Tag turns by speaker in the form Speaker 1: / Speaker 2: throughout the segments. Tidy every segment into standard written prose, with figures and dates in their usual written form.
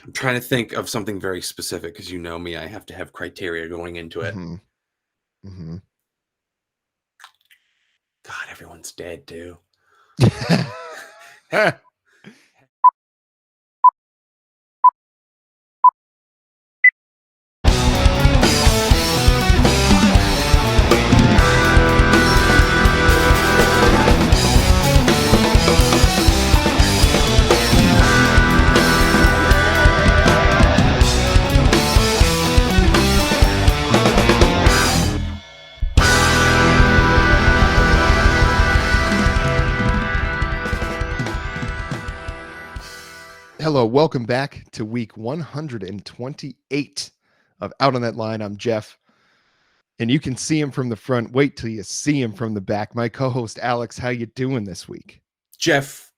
Speaker 1: I'm trying to think of something very specific because you know me, I have to have criteria going into it.
Speaker 2: Mm-hmm. Mm-hmm.
Speaker 1: God, everyone's dead too.
Speaker 2: Hello, welcome back to week 128 of Out on That Line. I'm Jeff, and you can see him from the front. Wait till you see him from the back. My co-host Alex, how you doing this week?
Speaker 1: Jeff,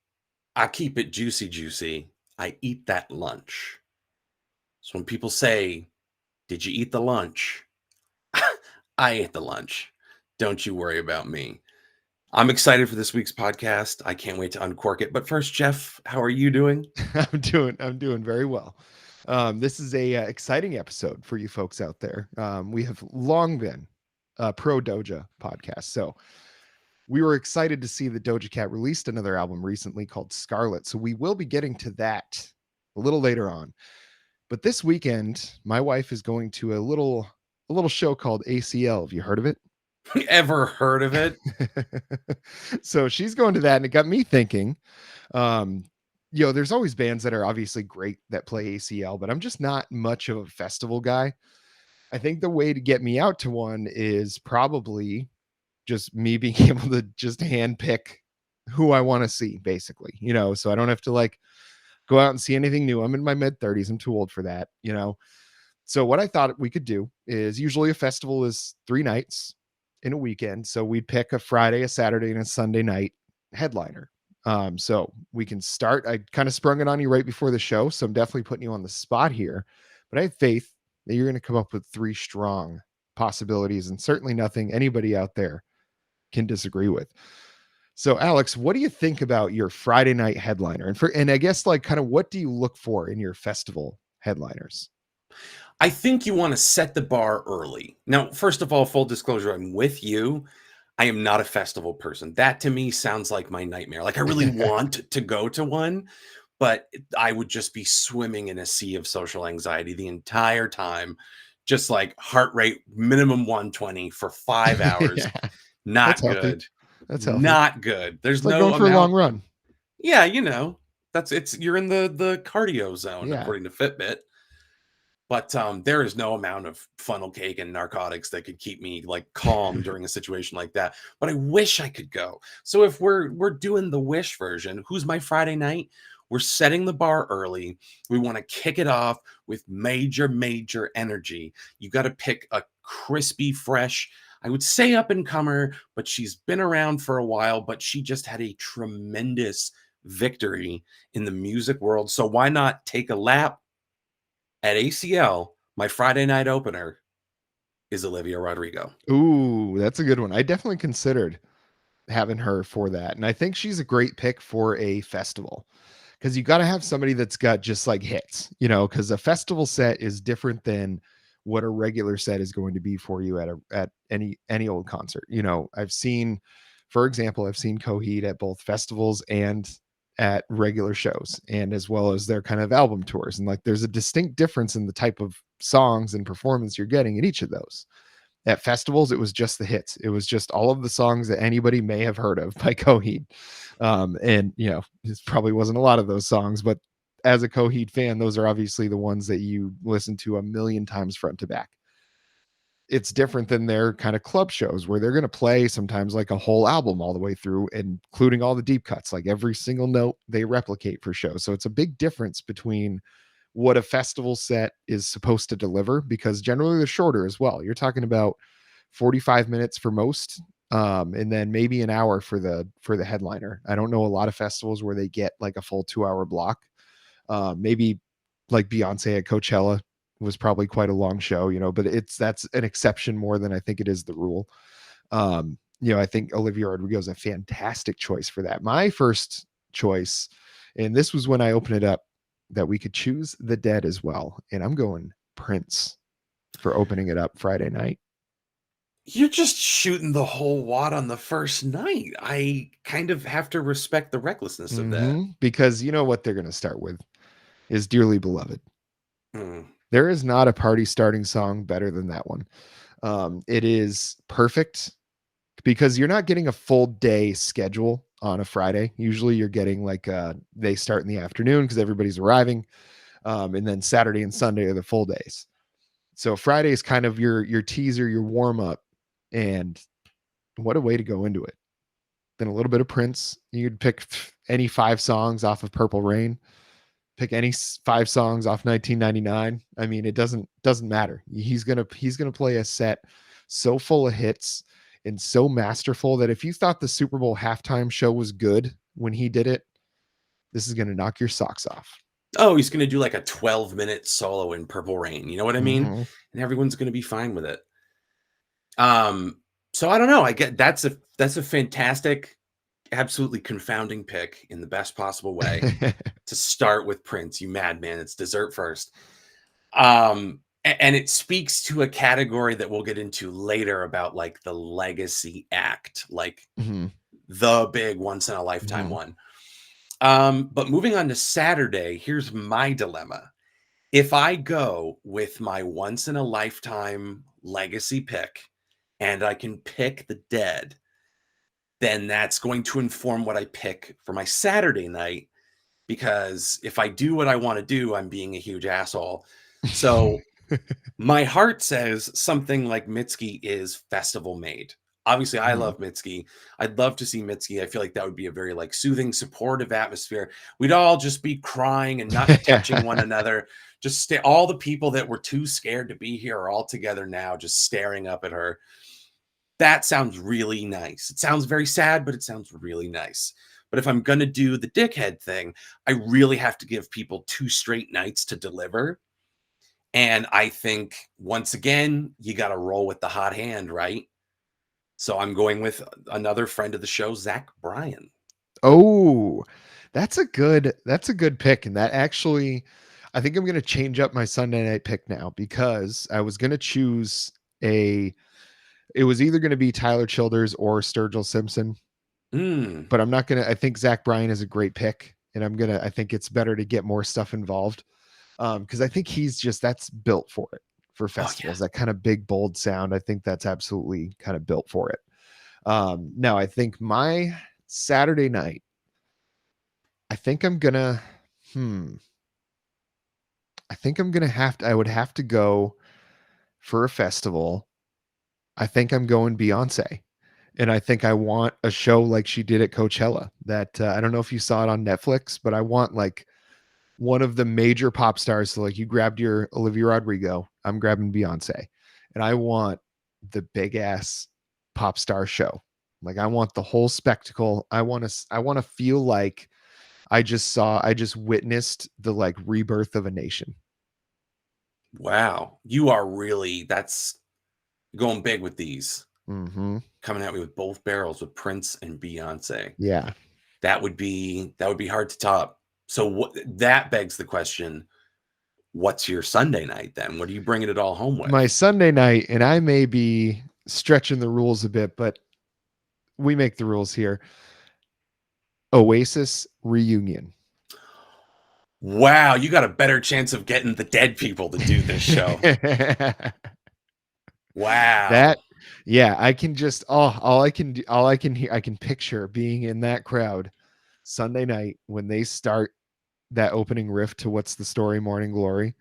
Speaker 1: I keep it juicy. I eat that lunch. So when people say, "Did you eat the lunch?" I ate the lunch. Don't you worry about me. I'm excited for this week's podcast. I can't wait to uncork it. But first, Jeff, how are you doing?
Speaker 2: I'm doing very well. This is a exciting episode for you folks out there. We have long been a pro Doja podcast, so we were excited to see that Doja Cat released another album recently called Scarlet. So we will be getting to that a little later on. But this weekend, my wife is going to a little show called ACL. Have you heard of it?
Speaker 1: Ever heard of it?
Speaker 2: So she's going to that, and it got me thinking. Um, there's always bands that are obviously great that play ACL, but I'm just not much of a festival guy. I think the way to get me out to one is probably just me being able to just hand pick who I want to see, basically, so I don't have to like go out and see anything new. I'm in my mid 30s. I'm too old for that. So what I thought we could do is usually a festival is 3 nights in a weekend. So we'd pick a Friday, a Saturday, and a Sunday night headliner. So we can start. I kind of sprung it on you right before the show, so I'm definitely putting you on the spot here. But I have faith that you're going to come up with 3 strong possibilities, and certainly nothing anybody out there can disagree with. So, Alex, what do you think about your Friday night headliner? And I guess like kind of what do you look for in your festival headliners?
Speaker 1: I think you want to set the bar early. Now, first of all, full disclosure, I'm with you. I am not a festival person. That to me sounds like my nightmare. Like I really want to go to one, but I would just be swimming in a sea of social anxiety the entire time. Just like heart rate minimum 120 for 5 hours.
Speaker 2: Yeah, that's
Speaker 1: Not
Speaker 2: healthy.
Speaker 1: good.
Speaker 2: That's healthy.
Speaker 1: Not good. There's
Speaker 2: It's like
Speaker 1: no
Speaker 2: going for a long
Speaker 1: amount.
Speaker 2: run.
Speaker 1: Yeah, that's you're in the cardio zone
Speaker 2: Yeah.
Speaker 1: according to Fitbit. But there is no amount of funnel cake and narcotics that could keep me like calm during a situation like that. But I wish I could go. So if we're doing the wish version, who's my Friday night? We're setting the bar early. We want to kick it off with major energy. You got to pick a crispy, fresh, I would say up and comer, but she's been around for a while, but she just had a tremendous victory in the music world. So why not take a lap at ACL? My Friday night opener is Olivia Rodrigo.
Speaker 2: Ooh, that's a good one. I definitely considered having her for that. And I think she's a great pick for a festival because you got to have somebody that's got just like hits, because a festival set is different than what a regular set is going to be for you at any old concert. For example, I've seen Coheed at both festivals and at regular shows, and as well as their kind of album tours. And like there's a distinct difference in the type of songs and performance you're getting at each of those. At festivals, it was just the hits. It was just all of the songs that anybody may have heard of by Coheed. And it probably wasn't a lot of those songs, but as a Coheed fan, those are obviously the ones that you listen to a million times front to back. It's different than their kind of club shows where they're going to play sometimes like a whole album all the way through, including all the deep cuts, like every single note they replicate for shows. So it's a big difference between what a festival set is supposed to deliver, because generally they're shorter as well. You're talking about 45 minutes for most, and then maybe an hour for the headliner. I don't know a lot of festivals where they get like a full 2 hour block. Maybe like Beyonce at Coachella was probably quite a long show, but that's an exception more than I think it is the rule. I think Olivia Rodrigo is a fantastic choice for that. My first choice, and this was when I opened it up that we could choose the dead as well. And I'm going Prince for opening it up Friday night.
Speaker 1: You're just shooting the whole wad on the first night. I kind of have to respect the recklessness of that.
Speaker 2: Because you know what they're going to start with is Dearly Beloved.
Speaker 1: Mm.
Speaker 2: There is not a party starting song better than that one. It is perfect because you're not getting a full day schedule on a Friday. Usually you're getting like they start in the afternoon because everybody's arriving. And then Saturday and Sunday are the full days. So Friday is kind of your teaser, your warm up, and what a way to go into it. Then a little bit of Prince. You'd pick any 5 songs off of Purple Rain. Pick any 5 songs off 1999. I mean, it doesn't matter. He's gonna play a set so full of hits and so masterful that if you thought the Super Bowl halftime show was good when he did it, this is gonna knock your socks off.
Speaker 1: Oh, he's gonna do like a 12-minute solo in Purple Rain. You know what I mean?
Speaker 2: Mm-hmm.
Speaker 1: And everyone's gonna be fine with it. Um, so I don't know. I get that's a fantastic, absolutely confounding pick in the best possible way to start with Prince. You madman! It's dessert first. And it speaks to a category that we'll get into later about like the legacy act, like
Speaker 2: Mm-hmm.
Speaker 1: the big once in a lifetime
Speaker 2: Mm-hmm.
Speaker 1: one. But moving on to Saturday, here's my dilemma. If I go with my once in a lifetime legacy pick and I can pick the dead, then that's going to inform what I pick for my Saturday night. Because if I do what I want to do, I'm being a huge asshole. So my heart says something like Mitski is festival made. Obviously, I
Speaker 2: Mm-hmm.
Speaker 1: love Mitski. I'd love to see Mitski. I feel like that would be a very like soothing, supportive atmosphere. We'd all just be crying and not touching one another. Just all the people that were too scared to be here are all together now, just staring up at her. That sounds really nice. It sounds very sad, but it sounds really nice. But if I'm going to do the dickhead thing, I really have to give people 2 straight nights to deliver. And I think once again, you got to roll with the hot hand, right? So I'm going with another friend of the show, Zach Bryan.
Speaker 2: Oh, that's a good pick. And that actually, I think I'm gonna change up my Sunday night pick now because I was gonna choose a it was either gonna be Tyler Childers or Sturgill Simpson,
Speaker 1: Mm.
Speaker 2: but I'm not gonna I think Zach Bryan is a great pick, and I think it's better to get more stuff involved. Because I think he's just that's built for it for
Speaker 1: Oh yeah.
Speaker 2: festivals, that kind of big, bold sound. I think that's absolutely kind of built for it. Now I think my Saturday night. I think I'm gonna hmm. I think I'm gonna have to I would have to go for a festival. I think I'm going Beyonce. And I think I want a show like she did at Coachella that I don't know if you saw it on Netflix, but I want like one of the major pop stars. So like you grabbed your Olivia Rodrigo, I'm grabbing Beyonce. And I want the big ass pop star show. Like I want the whole spectacle. I want to feel like I just witnessed the like rebirth of a nation.
Speaker 1: Wow. You are really that's going big with these.
Speaker 2: Mm-hmm.
Speaker 1: Coming at me with both barrels with Prince and Beyonce.
Speaker 2: Yeah.
Speaker 1: That would be hard to top. So what that begs the question, what's your Sunday night then? What are you bringing it all home
Speaker 2: My
Speaker 1: with?
Speaker 2: Sunday night, and I may be stretching the rules a bit, but we make the rules here. Oasis reunion.
Speaker 1: Wow, you got a better chance of getting the dead people to do this show.
Speaker 2: That
Speaker 1: Wow.
Speaker 2: yeah, I can just all I can do all I can hear I can picture being in that crowd Sunday night when they start that opening riff to What's the Story Morning Glory.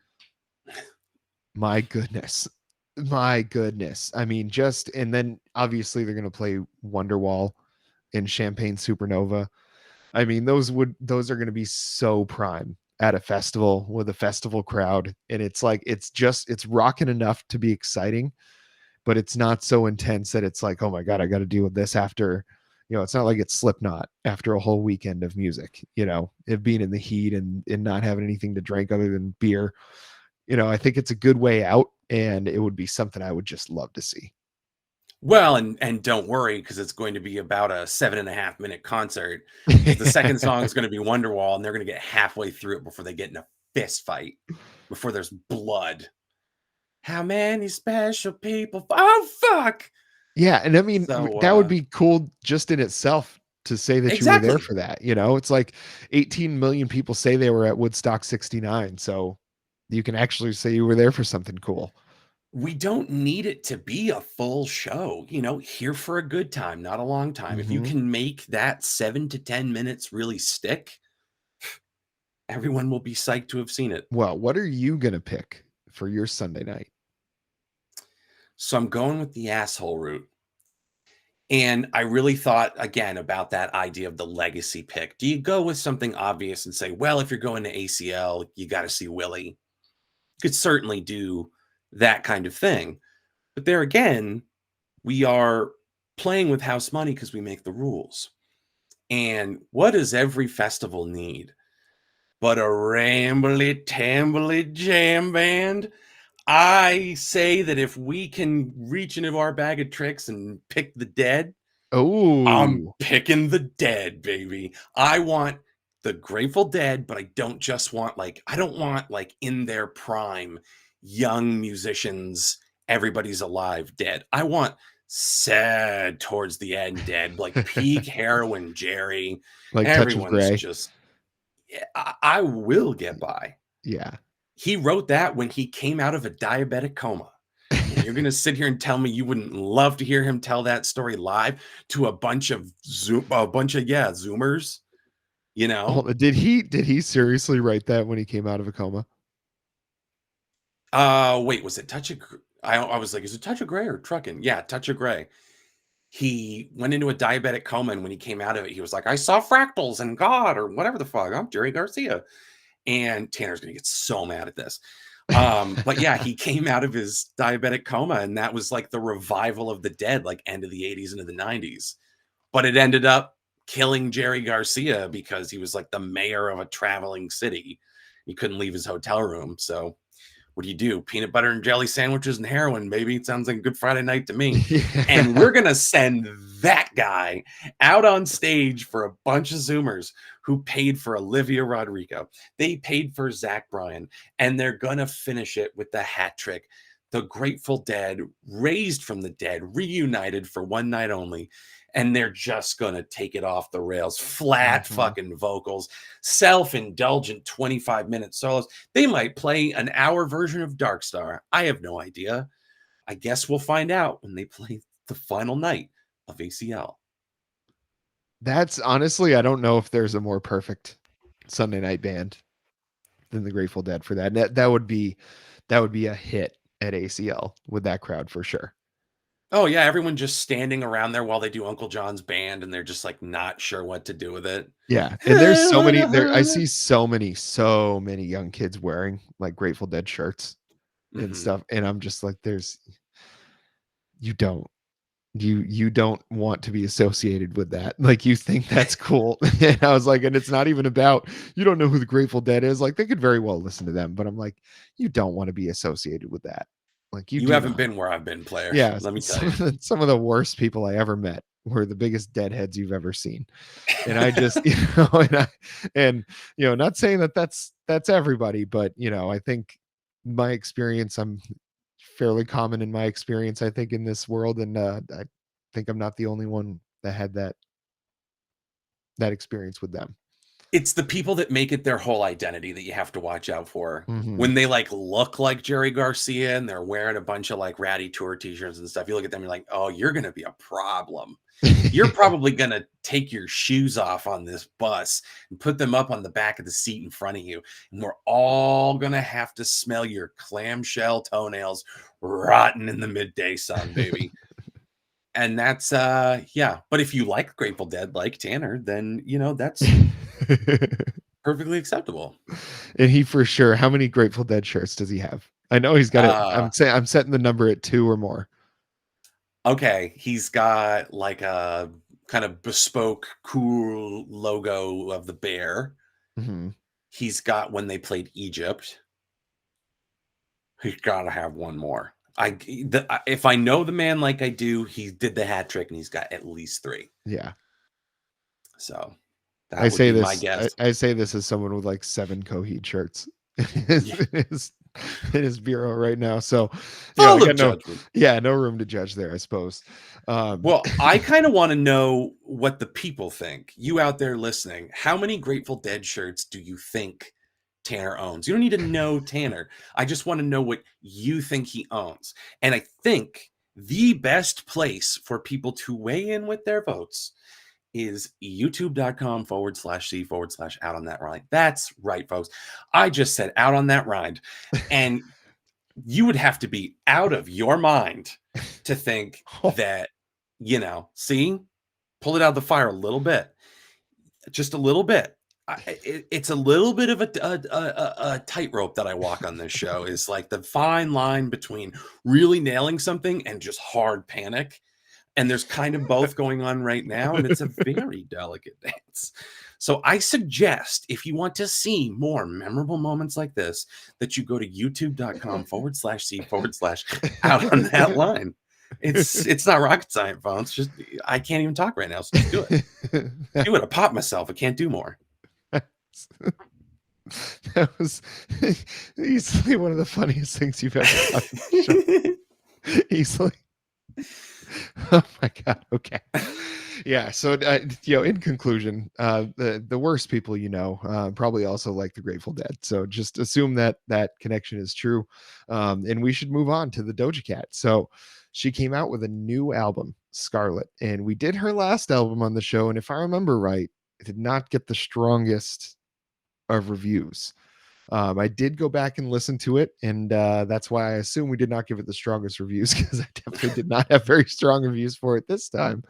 Speaker 2: My goodness. My goodness. I mean, just and then obviously they're gonna play Wonderwall in Champagne Supernova. I mean, those are gonna be so prime at a festival with a festival crowd. And it's like it's rocking enough to be exciting, but it's not so intense that it's like, oh my God, I gotta deal with this after, it's not like it's Slipknot after a whole weekend of music, it being in the heat and not having anything to drink other than beer. I think it's a good way out, and it would be something I would just love to see.
Speaker 1: Well, and don't worry, because it's going to be about a 7.5 minute concert. Because the second song is going to be Wonderwall, and they're going to get halfway through it before they get in a fist fight, before there's blood. How many special people? Oh fuck!
Speaker 2: Yeah, and I mean,
Speaker 1: So
Speaker 2: that would be cool just in itself to say that you were there
Speaker 1: exactly.
Speaker 2: for that, you know? It's like 18 million people say they were at Woodstock 69, so you can actually say you were there for something cool.
Speaker 1: We don't need it to be a full show, here for a good time, not a long time. If you
Speaker 2: Mhm.
Speaker 1: can make that 7 to 10 minutes really stick, everyone will be psyched to have seen it.
Speaker 2: Well, what are you gonna pick for your Sunday night?
Speaker 1: So I'm going with the asshole route. And I really thought again about that idea of the legacy pick. Do you go with something obvious and say, well, if you're going to ACL, you got to see Willie? You could certainly do that kind of thing. But there again, we are playing with house money because we make the rules. And what does every festival need but a rambly, tambly jam band? I say that if we can reach into our bag of tricks and pick the dead, I'm
Speaker 2: Oh,
Speaker 1: picking the Dead, baby. I want the Grateful Dead, but I don't just want I don't want in their prime young musicians, everybody's alive dead. I want sad towards the end dead, like peak heroin Jerry.
Speaker 2: like Touch of
Speaker 1: Everyone's
Speaker 2: Grey.
Speaker 1: just yeah, I will get by.
Speaker 2: Yeah.
Speaker 1: He wrote that when he came out of a diabetic coma. And you're gonna sit here and tell me you wouldn't love to hear him tell that story live to a bunch of Zoomers, you know?
Speaker 2: Did he seriously write that when he came out of a coma?
Speaker 1: Wait, was it Touch of I was like, is it Touch of Grey or Truckin'? Yeah, Touch of Grey. He went into a diabetic coma, and when he came out of it, he was like, I saw fractals and God or whatever the fuck. I'm Jerry Garcia. And Tanner's gonna get so mad at this. But yeah, he came out of his diabetic coma, and that was like the revival of the Dead, like end of the 80s into the 90s. But it ended up killing Jerry Garcia because he was like the mayor of a traveling city. He couldn't leave his hotel room. So what do you do? Peanut butter and jelly sandwiches and heroin, baby. It sounds like a good Friday night to me. And
Speaker 2: Yeah.
Speaker 1: we're going to send that guy out on stage for a bunch of Zoomers who paid for Olivia Rodrigo. They paid for Zach Bryan, and they're going to finish it with the hat trick. The Grateful Dead, raised from the dead, reunited for one night only, and they're just going to take it off the rails. Flat
Speaker 2: Mhm.
Speaker 1: fucking vocals, self indulgent 25-minute solos. They might play an hour version of Dark Star. I have no idea. I guess we'll find out when they play the final night of ACL.
Speaker 2: That's honestly, I don't know if there's a more perfect Sunday night band than the Grateful Dead for that. That would be a hit at ACL with that crowd for sure.
Speaker 1: Oh yeah, everyone just standing around there while they do Uncle John's band, and they're just like not sure what to do with it.
Speaker 2: Yeah, and there's so many there. I see so many young kids wearing like Grateful Dead shirts and
Speaker 1: Mhm.
Speaker 2: stuff, and I'm just like, you don't you don't want to be associated with that. Like you think that's cool. And I was like, and it's not even about you don't know who the Grateful Dead is. Like they could very well listen to them, but I'm like, you don't want to be associated with that. Like you
Speaker 1: You
Speaker 2: do
Speaker 1: haven't
Speaker 2: not.
Speaker 1: been where I've been, player.
Speaker 2: Yeah,
Speaker 1: Let me tell
Speaker 2: some
Speaker 1: you.
Speaker 2: of the worst people I ever met were the biggest deadheads you've ever seen. And I just, and not saying that that's everybody, but I think my experience, I'm fairly common in my experience, I think, in this world, and I think I'm not the only one that had that experience with them.
Speaker 1: It's the people that make it their whole identity that you have to watch out for.
Speaker 2: Hmm.
Speaker 1: When they look like Jerry Garcia and they're wearing a bunch of ratty tour t-shirts and stuff, you look at them, you're like, oh, you're gonna be a problem. You're probably gonna take your shoes off on this bus and put them up on the back of the seat in front of you. And we're all gonna have to smell your clamshell toenails rotten in the midday sun, baby. And that's yeah. But if you like Grateful Dead like Tanner, then that's perfectly acceptable.
Speaker 2: And he for sure, how many Grateful Dead shirts does he have? I know he's got it.
Speaker 1: Uh,
Speaker 2: I'm setting the number at 2 or more.
Speaker 1: okay, he's got a kind of bespoke, cool logo of the bear.
Speaker 2: Hmm.
Speaker 1: He's got when they played Egypt. He's got to have one more. If I know the man like I do, he did the hat trick and he's got at least 3.
Speaker 2: Yeah.
Speaker 1: So
Speaker 2: I
Speaker 1: that would
Speaker 2: say
Speaker 1: be my
Speaker 2: this.
Speaker 1: guess.
Speaker 2: I say this as someone with like 7 Coheed shirts
Speaker 1: Yeah.
Speaker 2: in his bureau right now. So, I
Speaker 1: Full of
Speaker 2: got
Speaker 1: judgment.
Speaker 2: no room to judge there, I suppose.
Speaker 1: Well, I kind of want to know what the people think. You out there listening, how many Grateful Dead shirts do you think Tanner owns? You don't need to know Tanner. I just want to know what you think he owns. And I think the best place for people to weigh in with their votes is youtube.com/C/out on that rind. That's right, folks. I just said out on that rind. And you would have to be out of your mind to think that, see, pull it out of the fire a little bit, just a little bit. It's a little bit of a tightrope that I walk on this show, is like the fine line between really nailing something and just hard panic. And there's kind of both going on right now, and it's a very delicate dance. So I suggest, if you want to see more memorable moments like this, that you go to youtube.com/C/out on that line. It's not rocket science, folks. Just I can't even talk right now, so just do it. Do it. I pop myself. I can't do more.
Speaker 2: That was easily one of the funniest things you've ever done on the show. Easily. Oh my god. Okay. Yeah. So, in conclusion, the worst people probably also like the Grateful Dead. So just assume that that connection is true, and we should move on to the Doja Cat. So she came out with a new album, Scarlet, and we did her last album on the show, and if I remember right, it did not get the strongest of reviews. I did go back and listen to it, and that's why I assume we did not give it the strongest reviews, because I definitely did not have very strong reviews for it this time.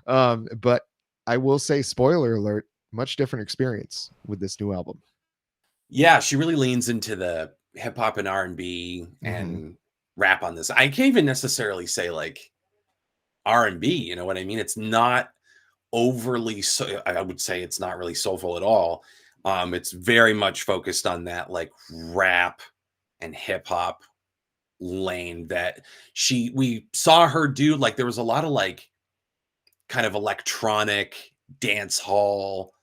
Speaker 2: But I will say, spoiler alert, much different experience with this new album.
Speaker 1: Yeah, she really leans into the hip hop and R&B and rap on this. I can't even necessarily say like R&B, you know what I mean? It's not overly, so I would say it's not really soulful at all. It's very much focused on that like rap and hip hop lane that we saw her do. Like there was a lot of like kind of electronic dance hall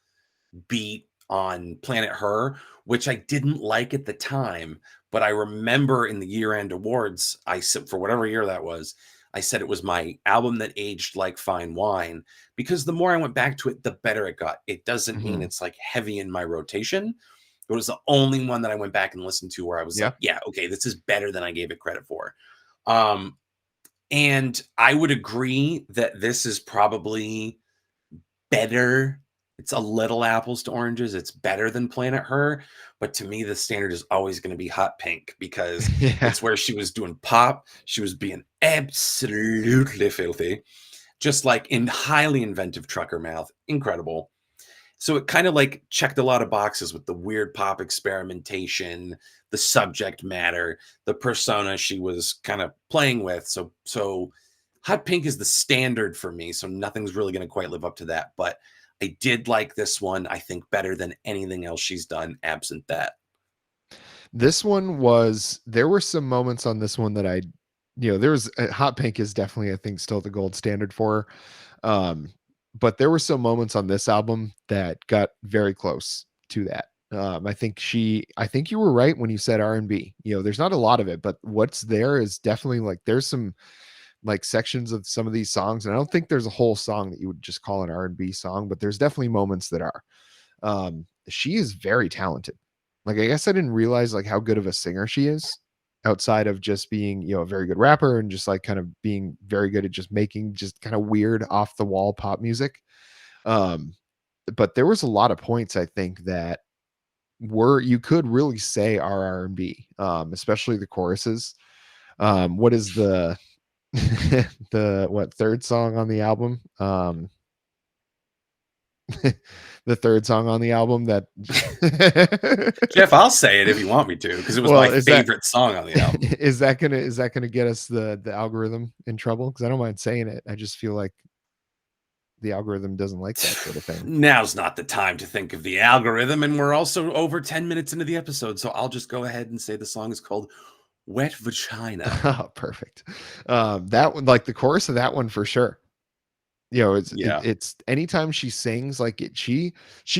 Speaker 1: beat on Planet Her, which I didn't like at the time, but I remember in the year-end awards, I said, for whatever year that was, I said it was my album that aged like fine wine, because the more I went back to it, the better it got. It doesn't mean it's like heavy in my rotation. It was the only one that I went back and listened to where I was like, yeah, okay, this is better than I gave it credit for. And I would agree that this is probably better. It's a little apples to oranges. It's better than Planet Her, but to me, the standard is always going to be Hot Pink, because it's where she was doing pop. She was being absolutely filthy, just like in highly inventive trucker mouth. Incredible. So it kind of like checked a lot of boxes with the weird pop experimentation, the subject matter, the persona she was kind of playing with. So Hot Pink is the standard for me. So nothing's really going to quite live up to that. But I did like this one, I think, better than anything else she's done, absent that.
Speaker 2: This one there were some moments on this one that Hot Pink is definitely, I think, still the gold standard for her. But there were some moments on this album that got very close to that. I think you were right when you said R&B. There's not a lot of it, but what's there is definitely like there's some like sections of some of these songs, and I don't think there's a whole song that you would just call an R&B song, but there's definitely moments that are. She is very talented. Like, I guess I didn't realize like how good of a singer she is, outside of just being, a very good rapper and just like kind of being very good at just making just kind of weird off the wall pop music. But there was a lot of points, I think, that you could really say are R&B, especially the choruses. What is the third song on the album? The third song on the album that
Speaker 1: Jeff, I'll say it if you want me to, because it was my favorite song on the album.
Speaker 2: Is that gonna get us the algorithm in trouble? Because I don't mind saying it. I just feel like the algorithm doesn't like that sort of thing.
Speaker 1: Now's not the time to think of the algorithm, and we're also over 10 minutes into the episode, so I'll just go ahead and say the song is called Wet Vagina.
Speaker 2: Oh, perfect. That one, like the chorus of that one for sure.
Speaker 1: Yeah.
Speaker 2: It's anytime she sings, like she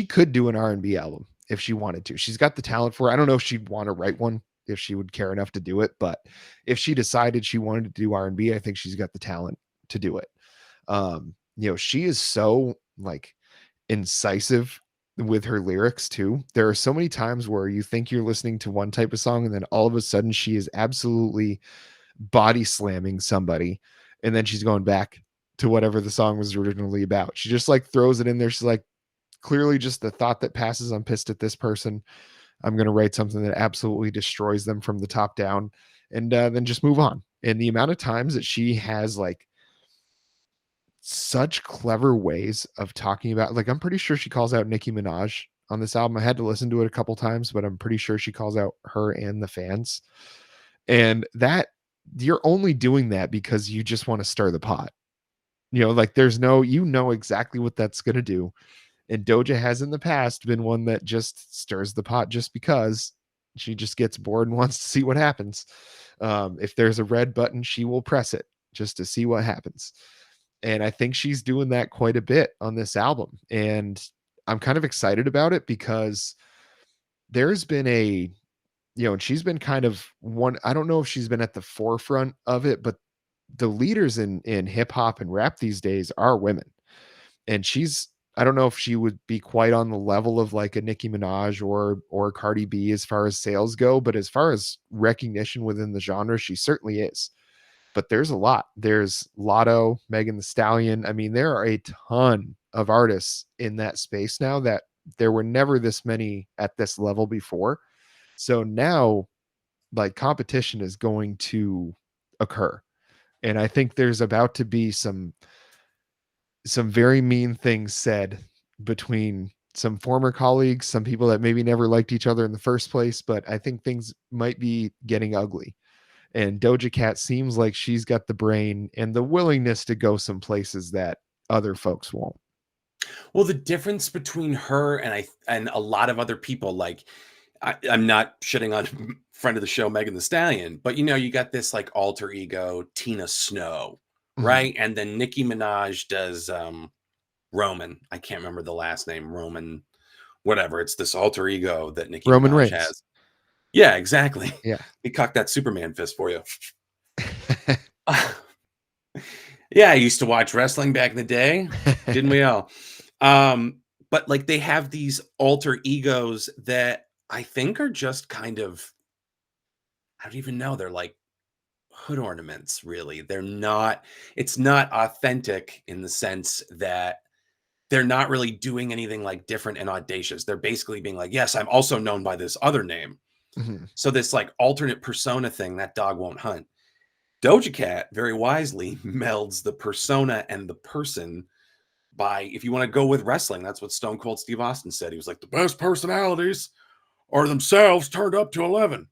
Speaker 2: could do an R&B album if she wanted to. She's got the talent for it. I don't know if she'd want to write one, if she would care enough to do it, but if she decided she wanted to do R&B, I think she's got the talent to do it. She is so like incisive with her lyrics too. There are so many times where you think you're listening to one type of song and then all of a sudden she is absolutely body slamming somebody, and then she's going back to whatever the song was originally about. She just like throws it in there. She's like, clearly just the thought that passes, I'm pissed at this person. I'm going to write something that absolutely destroys them from the top down, and then just move on. And the amount of times that she has like such clever ways of talking about, like, I'm pretty sure she calls out Nicki Minaj on this album. I had to listen to it a couple times, but I'm pretty sure she calls out her and the fans. And that, you're only doing that because you just want to stir the pot. Like there's no, exactly what that's going to do. And Doja has in the past been one that just stirs the pot just because she just gets bored and wants to see what happens. If there's a red button, she will press it just to see what happens. And I think she's doing that quite a bit on this album. And I'm kind of excited about it because there's been and she's been kind of one, I don't know if she's been at the forefront of it, but the leaders in hip hop and rap these days are women. And I don't know if she would be quite on the level of like a Nicki Minaj or Cardi B as far as sales go, but as far as recognition within the genre, she certainly is. But there's a lot. There's Lotto, Megan the Stallion. I mean, there are a ton of artists in that space now that there were never this many at this level before. So now, like, competition is going to occur. And I think there's about to be some very mean things said between some former colleagues, some people that maybe never liked each other in the first place, but I think things might be getting ugly. And Doja Cat seems like she's got the brain and the willingness to go some places that other folks won't.
Speaker 1: Well, the difference between her and a lot of other people, like I'm not shitting on friend of the show Megan the Stallion, but you got this like alter ego Tina Snow,
Speaker 2: Mhm.
Speaker 1: right? And then Nicki Minaj does Roman. I can't remember the last name. Roman, whatever. It's this alter ego that Nicki
Speaker 2: Roman
Speaker 1: Minaj
Speaker 2: Reigns.
Speaker 1: has. Yeah, exactly.
Speaker 2: Yeah.
Speaker 1: He cocked that Superman fist for you. Yeah, I used to watch wrestling back in the day. Didn't we all? Um, but like they have these alter egos that I think are just kind of, I don't even know. They're like hood ornaments, really. It's not authentic in the sense that they're not really doing anything like different and audacious. They're basically being like, yes, I'm also known by this other name.
Speaker 2: Mhm.
Speaker 1: So this like alternate persona thing, that dog won't hunt. Doja Cat very wisely melds the persona and the person by, if you want to go with wrestling, that's what Stone Cold Steve Austin said. He was like, the best personalities are themselves turned up to 11.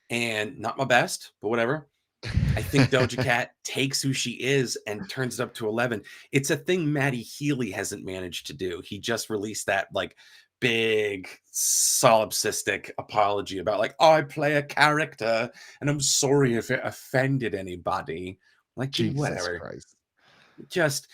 Speaker 1: And not my best, but whatever. I think Doja Cat takes who she is and turns it up to 11. It's a thing Matty Healy hasn't managed to do. He just released that like big solipsistic apology about like, oh, I play a character and I'm sorry if it offended anybody. Like, dude,
Speaker 2: Jesus
Speaker 1: whatever.
Speaker 2: Christ.
Speaker 1: Just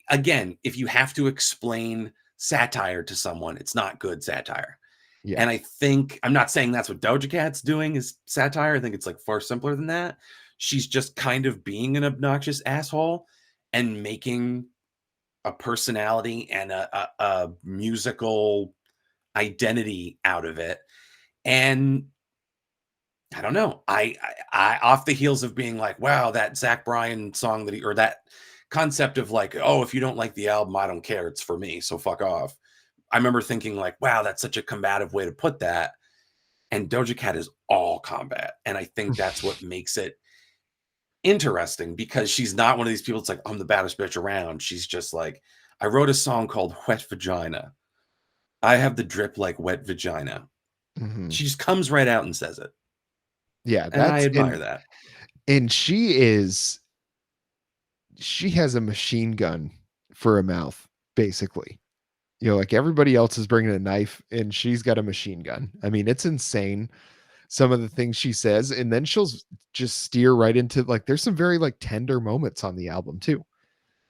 Speaker 1: again, if you have to explain satire to someone, it's not good satire.
Speaker 2: Yeah.
Speaker 1: And I think I'm not saying that's what Doja Cat's doing is satire. I think it's like far simpler than that. She's just kind of being an obnoxious asshole and making a personality and a musical identity out of it. And I don't know. I off the heels of being like, wow, that Zach Bryan song or that concept of like, oh, if you don't like the album, I don't care. It's for me. So fuck off. I remember thinking like, wow, that's such a combative way to put that. And Doja Cat is all combat. And I think that's what makes it interesting because she's not one of these people that's like, I'm the baddest bitch around. She's just like, I wrote a song called Wet Vagina. I have the drip like wet vagina.
Speaker 2: Mhm.
Speaker 1: She just comes right out and says it.
Speaker 2: Yeah,
Speaker 1: And I
Speaker 2: that's
Speaker 1: admire that.
Speaker 2: and she has a machine gun for a mouth, basically. Like everybody else is bringing a knife and she's got a machine gun. I mean, it's insane. some of the things she says, and then she'll just steer right into like there's some very like tender moments on the album too.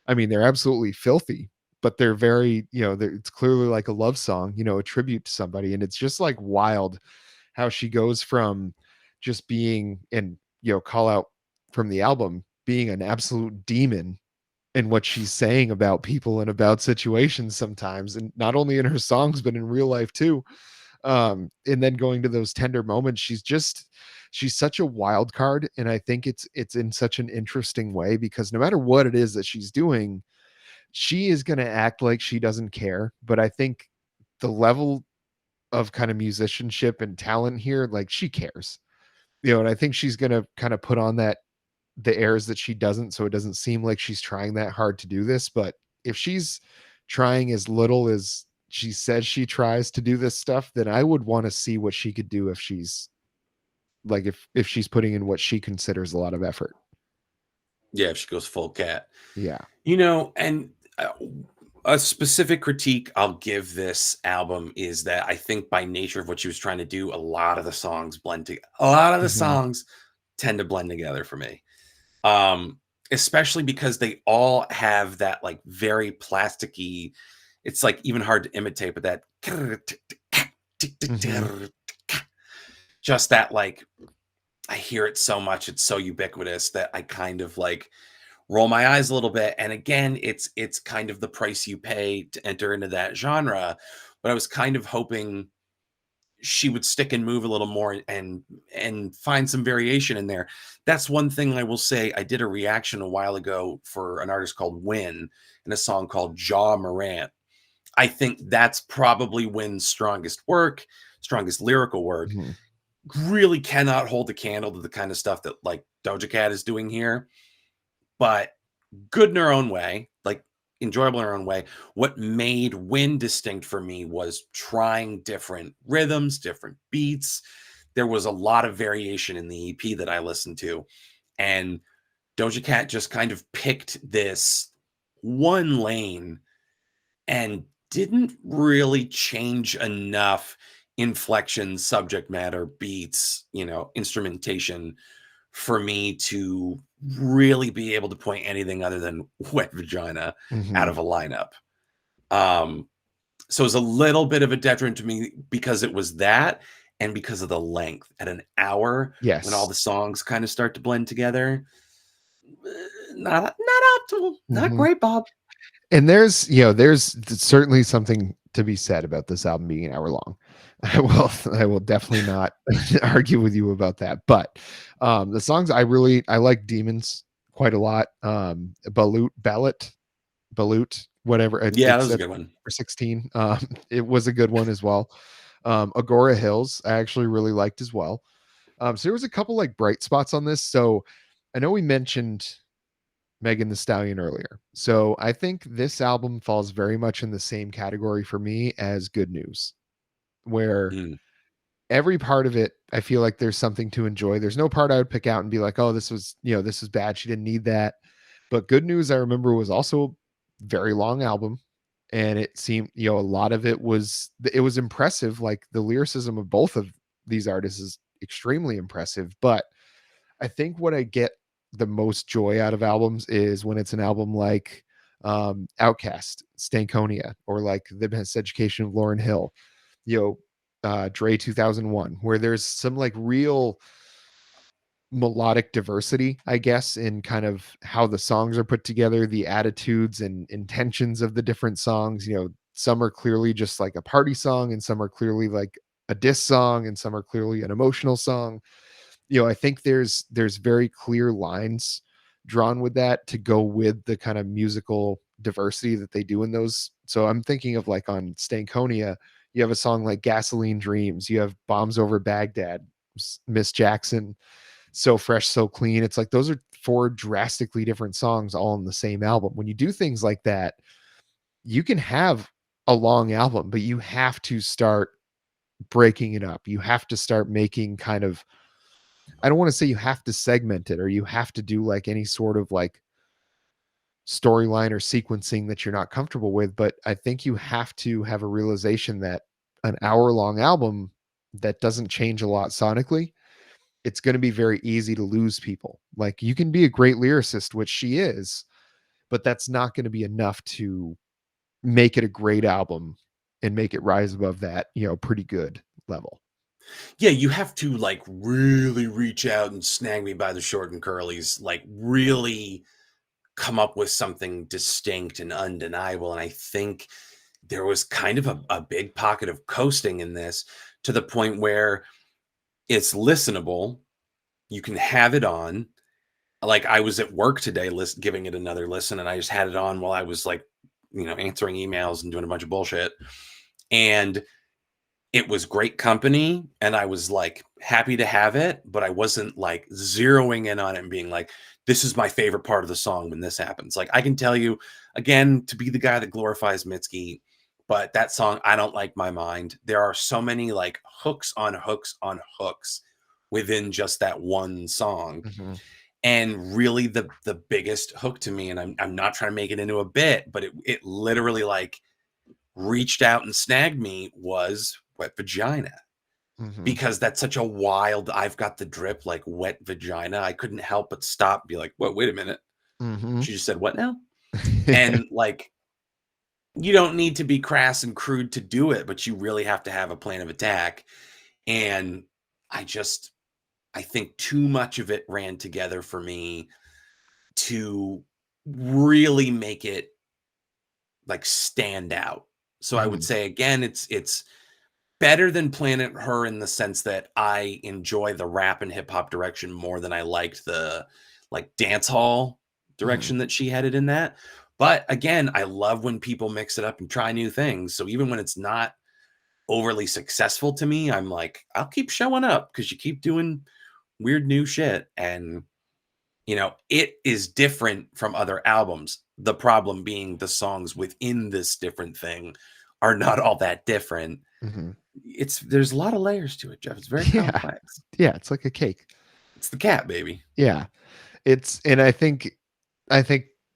Speaker 2: I mean, they're absolutely filthy, but they're very, it's clearly like a love song, a tribute to somebody. And it's just like wild how she goes from just being, and, call out from the album, being an absolute demon in what she's saying about people and about situations sometimes. And not only in her songs, but in real life too. And then going to those tender moments, she's such a wild card. And I think it's in such an interesting way because no matter what it is that she's doing, she is going to act like she doesn't care. But I think the level of kind of musicianship and talent here, like she cares, and I think she's going to kind of put on the airs that she doesn't, so it doesn't seem like she's trying that hard to do this. But if she's trying as little as she says she tries to do this stuff, then I would want to see what she could do if she's like if she's putting in what she considers a lot of effort.
Speaker 1: Yeah, if she goes full cat.
Speaker 2: Yeah.
Speaker 1: And a specific critique I'll give this album is that I think by nature of what she was trying to do, a lot of the songs blend together. A lot of the
Speaker 2: Hmm.
Speaker 1: songs tend to blend together for me. Especially because they all have that like very plasticky, it's like even hard to imitate, but that
Speaker 2: Hmm.
Speaker 1: just that like I hear it so much, it's so ubiquitous that I kind of like roll my eyes a little bit. And again, it's kind of the price you pay to enter into that genre. But I was kind of hoping she would stick and move a little more and find some variation in there. That's one thing I will say. I did a reaction a while ago for an artist called Win and a song called Jaw Morant. I think that's probably Win's strongest work, strongest lyrical work.
Speaker 2: Hmm.
Speaker 1: Really cannot hold the candle to the kind of stuff that like Doja Cat is doing here, but good in her own way, like enjoyable in her own way. What made Win distinct for me was trying different rhythms, different beats. There was a lot of variation in the EP that I listened to. And Doja Cat just kind of picked this one lane and didn't really change enough inflection, subject matter, beats, instrumentation for me to really be able to point anything other than wet vagina out
Speaker 2: Hmm.
Speaker 1: of a lineup. Um, so it was a little bit of a detriment to me because it was that and because of the length at an hour when all
Speaker 2: Yes.
Speaker 1: the songs kind of start to blend together. Not optimal, not
Speaker 2: Hmm.
Speaker 1: great, Bob.
Speaker 2: And there's certainly something to be said about this album being an hour long. I will definitely not argue with you about that. But the songs I like Demons quite a lot. Balut, whatever.
Speaker 1: Yeah, that
Speaker 2: It's
Speaker 1: was a
Speaker 2: at
Speaker 1: good one.
Speaker 2: 16. It was a good one as well. Agora Hills, I actually really liked as well. So there was a couple like bright spots on this. So I know we mentioned Megan the Stallion earlier. So I think this album falls very much in the same category for me as Good News, where
Speaker 1: Mm,
Speaker 2: every part of it, I feel like there's something to enjoy. There's no part I would pick out and be like, oh, this was bad. She didn't need that. But Good News, I remember, was also a very long album. And it seemed, a lot of it was impressive. Like the lyricism of both of these artists is extremely impressive. But I think what I get the most joy out of albums is when it's an album like Outcast, Stankonia, or like The Best Education of Lauryn Hill, you know, Dre 2001, where there's some like real melodic diversity, I guess, in kind of how the songs are put together, the attitudes and intentions of the different songs. Some are clearly just like a party song, and some are clearly like a diss song, and some are clearly an emotional song. I think there's very clear lines drawn with that to go with the kind of musical diversity that they do in those. So I'm thinking of like on Stankonia, you have a song like Gasoline Dreams, you have Bombs Over Baghdad, Miss Jackson, So Fresh, So Clean. It's like those are four drastically different songs all in the same album. When you do things like that, you can have a long album, but you have to start breaking it up. You have to start making kind of, I don't want to say you have to segment it or you have to do like any sort of like storyline or sequencing that you're not comfortable with, but I think you have to have a realization that an hour long album that doesn't change a lot sonically, it's going to be very easy to lose people. Like you can be a great lyricist, which she is, but that's not going to be enough to make it a great album and make it rise above that, pretty good level.
Speaker 1: Yeah, you have to like really reach out and snag me by the short and curlies, like really come up with something distinct and undeniable. And I think there was kind of a big pocket of coasting in this, to the point where it's listenable. You can have it on. Like I was at work today, giving it another listen, and I just had it on while I was like, answering emails and doing a bunch of bullshit. And it was great company, and I was like happy to have it, but I wasn't like zeroing in on it and being like, this is my favorite part of the song when this happens. Like I can tell you again, to be the guy that glorifies Mitski, but that song, I don't like my mind. There are so many like hooks on hooks on hooks within just that one song.
Speaker 2: Mm-hmm.
Speaker 1: And really the biggest hook to me, and I'm not trying to make it into a bit, but it literally like reached out and snagged me, was Wet Vagina.
Speaker 2: Mm-hmm.
Speaker 1: Because that's such a wild, I've got the drip like wet vagina. I couldn't help but stop, be like, wait a minute.
Speaker 2: Mm-hmm.
Speaker 1: She just said what now? And like, you don't need to be crass and crude to do it, but you really have to have a plan of attack. And I just, I think too much of it ran together for me to really make it like stand out. So I would
Speaker 2: Mm-hmm.
Speaker 1: say again, it's better than Planet Her in the sense that I enjoy the rap and hip hop direction more than I liked the like dance hall
Speaker 2: Mm-hmm.
Speaker 1: direction that she headed in that. But again, I love when people mix it up and try new things. So even when it's not overly successful to me, I'm like, I'll keep showing up because you keep doing weird new shit. And it is different from other albums. The problem being the songs within this different thing are not all that different.
Speaker 2: Mm-hmm.
Speaker 1: There's a lot of layers to it, Jeff. It's very
Speaker 2: Yeah.
Speaker 1: complex.
Speaker 2: Yeah. It's like a cake.
Speaker 1: It's the cat, baby.
Speaker 2: Yeah. And I think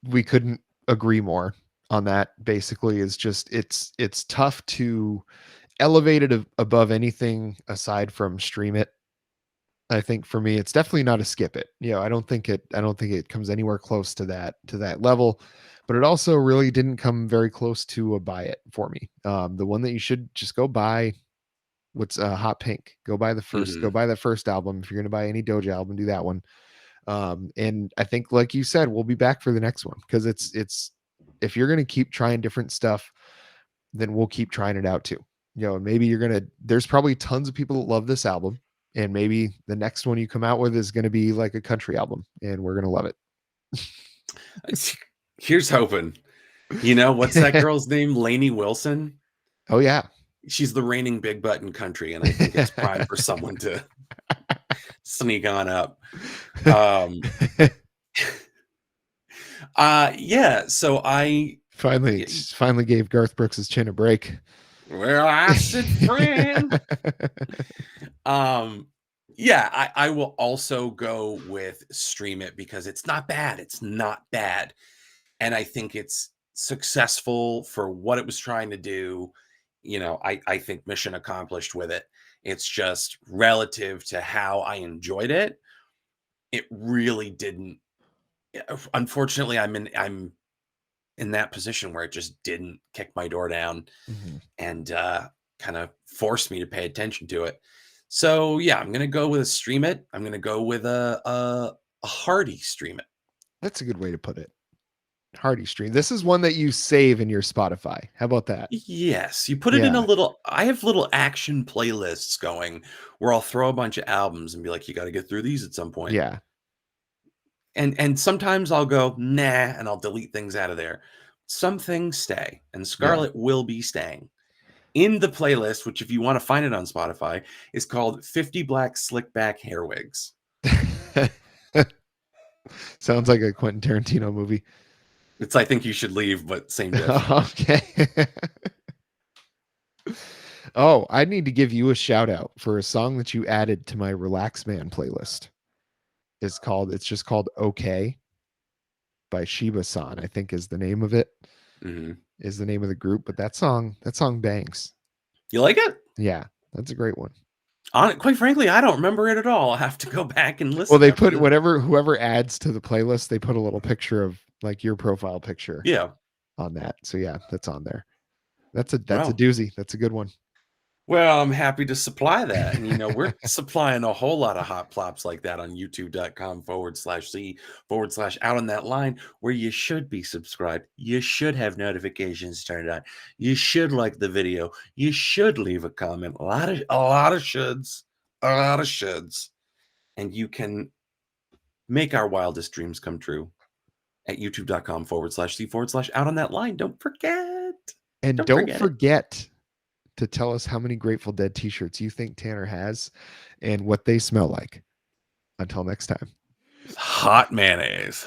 Speaker 2: we couldn't agree more on that. Basically, is just it's tough to elevate it above anything aside from stream it. I think for me, it's definitely not a skip it. I don't think it comes anywhere close to that level, but it also really didn't come very close to a buy it for me. The one that you should just go buy, what's Hot Pink. Go
Speaker 1: Hmm.
Speaker 2: buy the first album. If you're gonna buy any Doja album, do that one. And I think, like you said, we'll be back for the next one, because it's if you're gonna keep trying different stuff, then we'll keep trying it out too. Maybe there's probably tons of people that love this album, and maybe the next one you come out with is going to be like a country album, and we're going to love
Speaker 1: Here's hoping. What's that
Speaker 2: it.
Speaker 1: girl's name? Lainey Wilson.
Speaker 2: Oh yeah.
Speaker 1: She's the reigning big button country, and I think it's prime for someone to sneak on up. Um, yeah. So
Speaker 2: finally gave Garth Brooks his chin a break.
Speaker 1: well, I said, friend. Um, yeah, I will also go with Stream It because it's not bad. It's not bad. And I think it's successful for what it was trying to do. I think mission accomplished with it. It's just relative to how I enjoyed it. It really didn't. Unfortunately, I'm in that position where it just didn't kick my door down
Speaker 2: Mhm.
Speaker 1: and kind of forced me to pay attention to it. So yeah, I'm gonna go with a stream it. I'm gonna go with a hearty stream it.
Speaker 2: That's a good way to put it. Hardy Stream. This is one that you save in your Spotify. How about that?
Speaker 1: Yes, you put it in a
Speaker 2: Yeah.
Speaker 1: little. I have little action playlists going where I'll throw a bunch of albums and be like, you got to get through these at some point.
Speaker 2: Yeah.
Speaker 1: And sometimes I'll go nah, and I'll delete things out of there. Some things stay, and
Speaker 2: Yeah.
Speaker 1: Scarlet will be staying in the playlist, which if you want to find it on Spotify, is called 50 Black Slick Back Hair Wigs.
Speaker 2: Sounds like a Quentin Tarantino movie.
Speaker 1: It's I think you should leave, but same diff.
Speaker 2: Okay. Oh, I need to give you a shout out for a song that you added to my Relax Man playlist. It's just called Okay by Shiba San, I think is the name of it,
Speaker 1: Hmm.
Speaker 2: is the name of the group. But that song bangs.
Speaker 1: You like it?
Speaker 2: Yeah, that's a great one.
Speaker 1: Quite frankly, I don't remember it at all. I'll have to go back and
Speaker 2: Well,
Speaker 1: listen
Speaker 2: they
Speaker 1: after
Speaker 2: put
Speaker 1: this.
Speaker 2: whoever adds to the playlist, they put a little picture of like your profile picture
Speaker 1: Yeah.
Speaker 2: on that. So yeah, that's on there. That's a
Speaker 1: Well,
Speaker 2: doozy. That's a good one.
Speaker 1: well, I'm happy to supply that. And, we're supplying a whole lot of hot plops like that on youtube.com/C// out on that line where you should be subscribed. You should have notifications turned on. You should like the video. You should leave a comment. A lot of shoulds. A lot of shoulds. And you can make our wildest dreams come true at youtube.com/C// out on that line. Don't forget.
Speaker 2: And
Speaker 1: Don't
Speaker 2: don't
Speaker 1: forget it.
Speaker 2: forget to tell us how many Grateful Dead t-shirts you think Tanner has and what they smell like. Until next time.
Speaker 1: Hot mayonnaise.